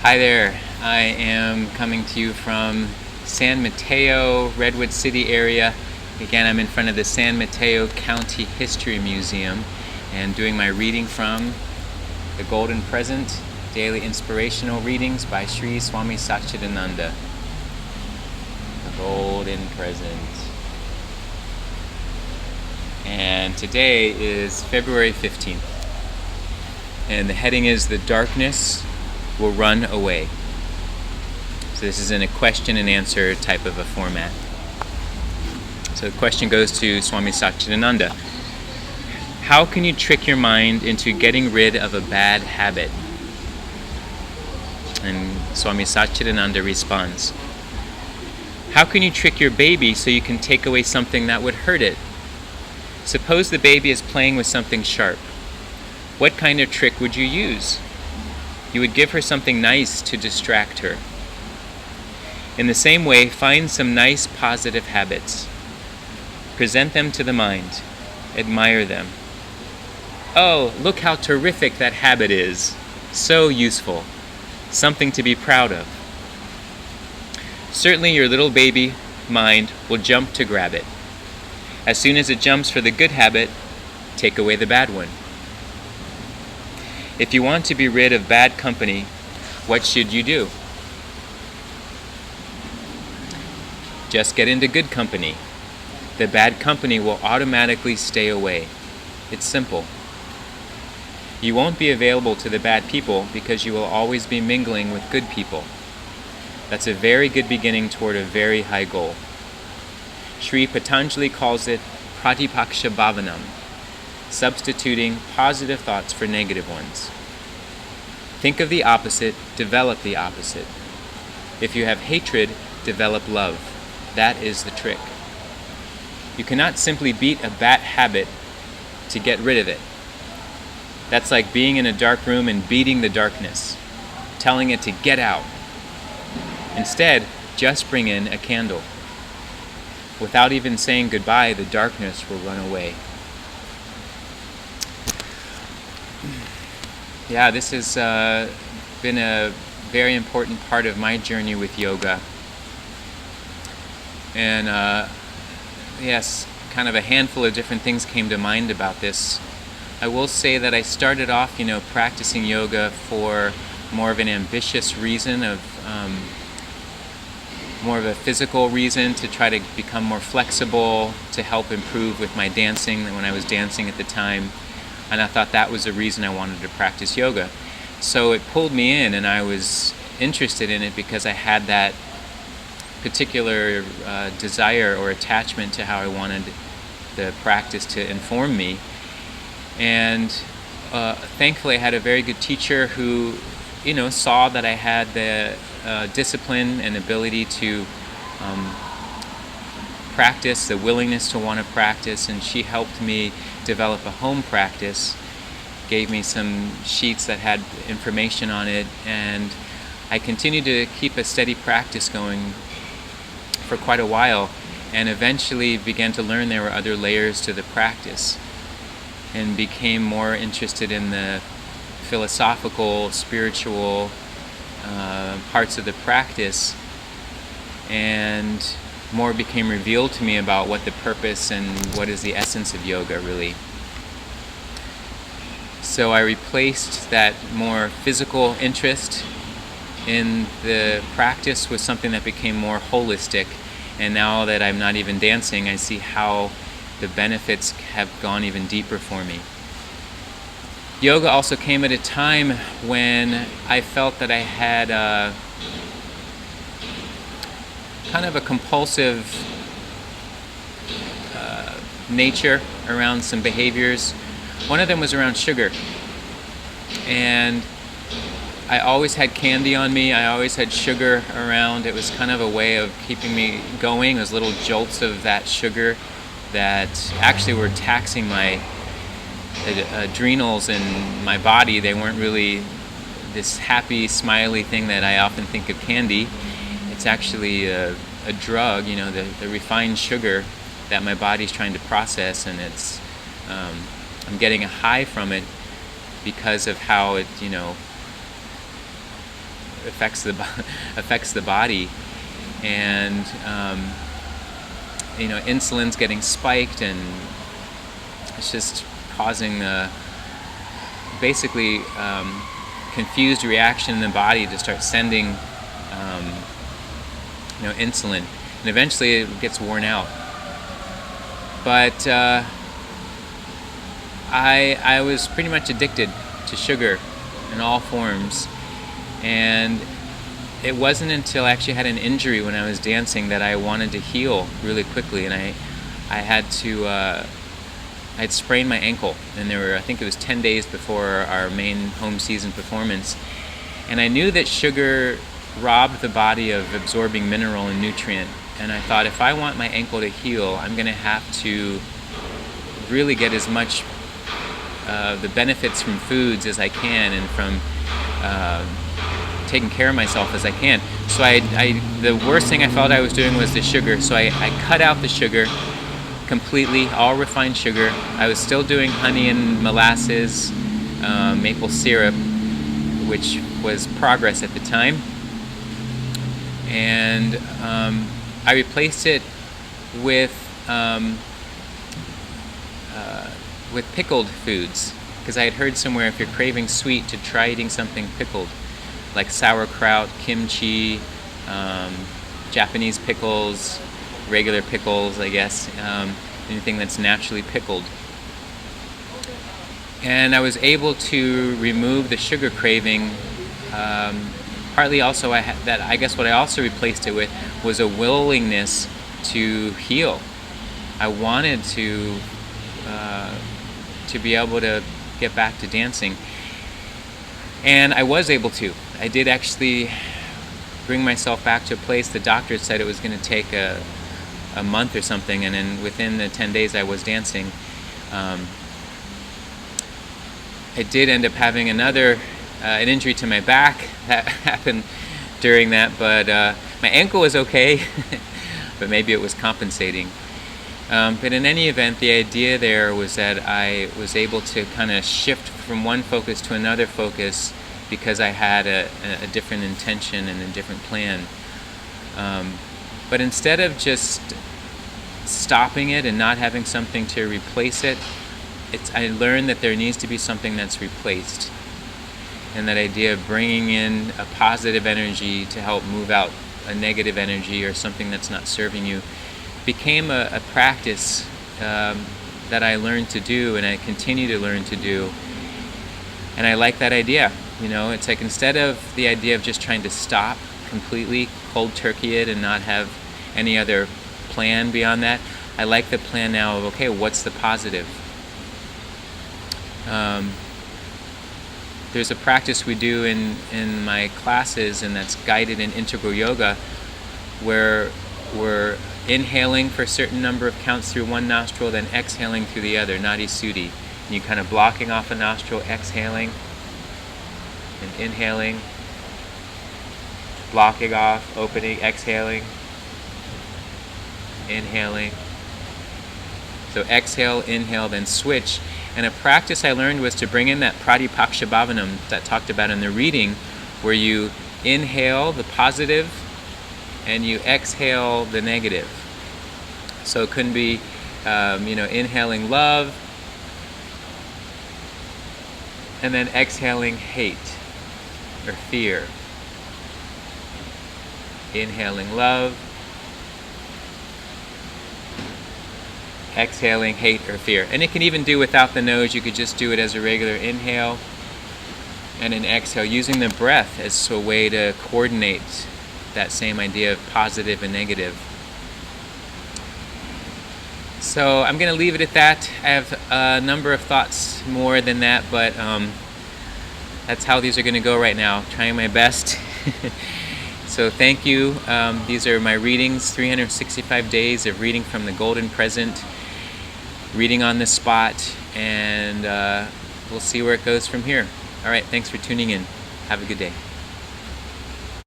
Hi there. I am coming to you from San Mateo, Redwood City area. Again, I'm in front of the San Mateo County History Museum and doing my reading from The Golden Present, Daily Inspirational Readings by Sri Swami Satchidananda. The Golden Present. And today is February 15th. And the heading is The Darkness Will Run Away. So this is in a question and answer type of a format. So the question goes to Swami Satchidananda. How can you trick your mind into getting rid of a bad habit? And Swami Satchidananda responds, how can you trick your baby so you can take away something that would hurt it? Suppose the baby is playing with something sharp. What kind of trick would you use? You would give her something nice to distract her. In the same way, find some nice positive habits. Present them to the mind. Admire them. Oh, look how terrific that habit is. So useful. Something to be proud of. Certainly your little baby mind will jump to grab it. As soon as it jumps for the good habit, take away the bad one. If you want to be rid of bad company, what should you do? Just get into good company. The bad company will automatically stay away. It's simple. You won't be available to the bad people because you will always be mingling with good people. That's a very good beginning toward a very high goal. Sri Patanjali calls it Pratipaksha Bhavanam, substituting positive thoughts for negative ones. Think of the opposite, develop the opposite. If you have hatred, develop love. That is the trick. You cannot simply beat a bad habit to get rid of it. That's like being in a dark room and beating the darkness, telling it to get out. Instead, just bring in a candle. Without even saying goodbye, the darkness will run away. Yeah, this has been a very important part of my journey with yoga. And yes, kind of a handful of different things came to mind about this. I will say that I started off, practicing yoga for more of an ambitious reason of more of a physical reason to try to become more flexible, to help improve with my dancing when I was dancing at the time. And I thought that was the reason I wanted to practice yoga. So it pulled me in and I was interested in it because I had that particular desire or attachment to how I wanted the practice to inform me. And thankfully I had a very good teacher who saw that I had the discipline and ability to practice, the willingness to want to practice, and she helped me develop a home practice, gave me some sheets that had information on it, and I continued to keep a steady practice going for quite a while, and eventually began to learn there were other layers to the practice, and became more interested in the philosophical, spiritual parts of the practice, and more became revealed to me about what the purpose and what is the essence of yoga really. So I replaced that more physical interest in the practice with something that became more holistic, and now that I'm not even dancing, I see how the benefits have gone even deeper for me. Yoga also came at a time when I felt that I had kind of a compulsive nature around some behaviors. One of them was around sugar. And I always had candy on me. I always had sugar around. It was kind of a way of keeping me going. It was little jolts of that sugar that actually were taxing my adrenals and my body. They weren't really this happy, smiley thing that I often think of candy. It's actually a drug, the refined sugar that my body's trying to process, and it's I'm getting a high from it because of how it, affects the body, and insulin's getting spiked, and it's just causing basically confused reaction in the body to start sending insulin, and eventually it gets worn out. But I was pretty much addicted to sugar in all forms, and it wasn't until I actually had an injury when I was dancing that I wanted to heal really quickly, and I had sprained my ankle, and I think it was 10 days before our main home season performance, and I knew that sugar robbed the body of absorbing mineral and nutrient, and I thought, if I want my ankle to heal, I'm going to have to really get as much the benefits from foods as I can, and from taking care of myself as I can. So the worst thing I felt I was doing was the sugar, so I cut out the sugar completely, all refined sugar. I was still doing honey and molasses, maple syrup, which was progress at the time, and I replaced it with pickled foods, because I had heard somewhere if you're craving sweet to try eating something pickled, like sauerkraut, kimchi, Japanese pickles, regular pickles, I guess, anything that's naturally pickled. And I was able to remove the sugar craving. Partly also, I guess what I also replaced it with was a willingness to heal. I wanted to be able to get back to dancing, and I was able to. I did actually bring myself back to a place. The doctor said it was going to take a month or something, and then within the 10 days I was dancing. I did end up having an injury to my back that happened during that, but my ankle was okay, but maybe it was compensating. But in any event, the idea there was that I was able to kind of shift from one focus to another focus, because I had a different intention and a different plan. But instead of just stopping it and not having something to replace it, I learned that there needs to be something that's replaced. And that idea of bringing in a positive energy to help move out a negative energy or something that's not serving you became a practice that I learned to do, and I continue to learn to do. And I like that idea. It's like, instead of the idea of just trying to stop completely, cold turkey it, and not have any other plan beyond that, I like the plan now of, okay, what's the positive? There's a practice we do in my classes, and that's guided in integral yoga, where we're inhaling for a certain number of counts through one nostril, then exhaling through the other, nadi suddhi. And you kind of blocking off a nostril, exhaling, and inhaling, blocking off, opening, exhaling, inhaling. So exhale, inhale, then switch. And a practice I learned was to bring in that Pratipakshabhavanam that talked about in the reading, where you inhale the positive and you exhale the negative. So it couldn't be, inhaling love and then exhaling hate or fear. Inhaling love, exhaling hate or fear. And it can even do without the nose. You could just do it as a regular inhale and an exhale, using the breath as a way to coordinate that same idea of positive and negative. So I'm going to leave it at that. I have a number of thoughts more than that, but that's how these are going to go right now. Trying my best. So thank you. These are my readings, 365 days of reading from the Golden Present, reading on the spot, and we'll see where it goes from here. All right, thanks for tuning in. Have a good day.